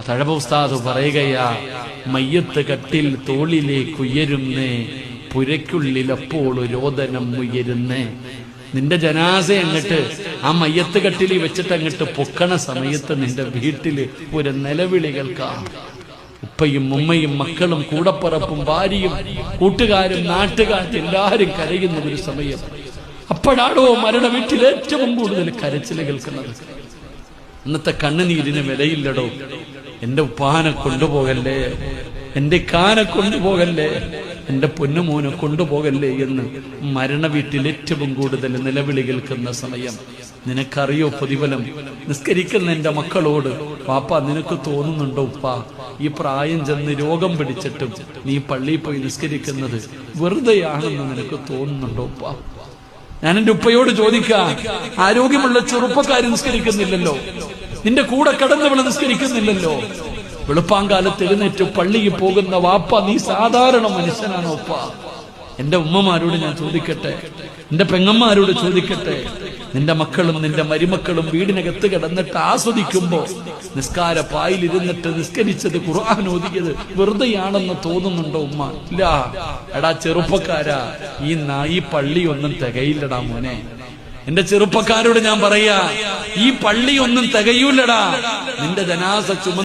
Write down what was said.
തഴവ ഉസ്താദ് പറയുകയാ, മയ്യത്ത് കട്ടിൽ തോളിലേക്കുയരുന്നേ, പുരയ്ക്കുള്ളിലപ്പോൾ രോദനം ഉയരുന്നേ. നിന്റെ ജനാസ അങ്ങട്ട് ആ മയ്യത്ത് കട്ടിലിൽ വെച്ചിട്ട് അങ്ങട്ട് പൊക്കണ സമയത്ത് നിന്റെ വീട്ടില് ഒരു നിലവിളി കേൾക്കാം. ഉപ്പയും ഉമ്മയും മക്കളും കൂടപ്പറപ്പും ഭാര്യയും കൂട്ടുകാരും നാട്ടുകാരും എല്ലാരും കരയുന്ന ഒരു സമയം. അപ്പോഴാണോ മരണ വീട്ടിൽ ഏറ്റവും കൂടുതൽ കരച്ചിൽ കേൾക്കുന്നത്. ഇന്നത്തെ കണ്ണുനീരിന് വിലയില്ലടോ. എന്റെ ഉപ്പാനെ കൊണ്ടുപോകല്ലേ, എന്റെ കാനെ കൊണ്ടുപോകല്ലേ, എന്റെ പൊന്നുമോനെ കൊണ്ടുപോകല്ലേ എന്ന് മരണ വീട്ടിൽ ഏറ്റവും കൂടുതൽ നിലവിളി കേൾക്കുന്ന സമയം. നിനക്കറിയോ പ്രതിഫലം? നിസ്കരിക്കുന്ന എന്റെ മക്കളോട്, പാപ്പ നിനക്ക് തോന്നുന്നുണ്ടോ ഉപ്പ ഈ പ്രായം ചെന്ന് രോഗം പിടിച്ചിട്ടും നീ പള്ളിയിൽ പോയി നിസ്കരിക്കുന്നത് വെറുതെയാണെന്ന് നിനക്ക് തോന്നുന്നുണ്ടോ ഉപ്പ? ഞാൻ എന്റെ ഉപ്പയോട് ചോദിക്കാം, ആരോഗ്യമുള്ള ചെറുപ്പക്കാര് നിസ്കരിക്കുന്നില്ലല്ലോ, നിന്റെ കൂടെ കടന്നവള് നിസ്കരിക്കുന്നില്ലല്ലോ. വെളുപ്പാങ്കാലത്ത് എഴുന്നേറ്റ് പള്ളിയിൽ പോകുന്ന വാപ്പ, നീ സാധാരണ മനുഷ്യനാണോ ഉപ്പ? എന്റെ ഉമ്മമാരോട് ഞാൻ ചോദിക്കട്ടെ, എന്റെ പെങ്ങന്മാരോട് ചോദിക്കട്ടെ, നിന്റെ മക്കളും നിന്റെ മരുമക്കളും വീടിനകത്ത് കിടന്നിട്ട് ആസ്വദിക്കുമ്പോ നിസ്കാര പായിലിരുന്നിട്ട് നിസ്കരിച്ചത്, ഖുർആൻ ഓതിയത് വെറുതെയാണെന്ന് തോന്നുന്നുണ്ടോ ഉമ്മ? ഇല്ല. എടാ ചെറുപ്പക്കാരാ, ഈ പള്ളി ഒന്നും തികയില്ലടാ മോനെ. എന്റെ ചെറുപ്പക്കാരോട് ഞാൻ പറയാ, ഈ പള്ളി ഒന്നും തികയൂലടാ. നിന്റെ ജനാസ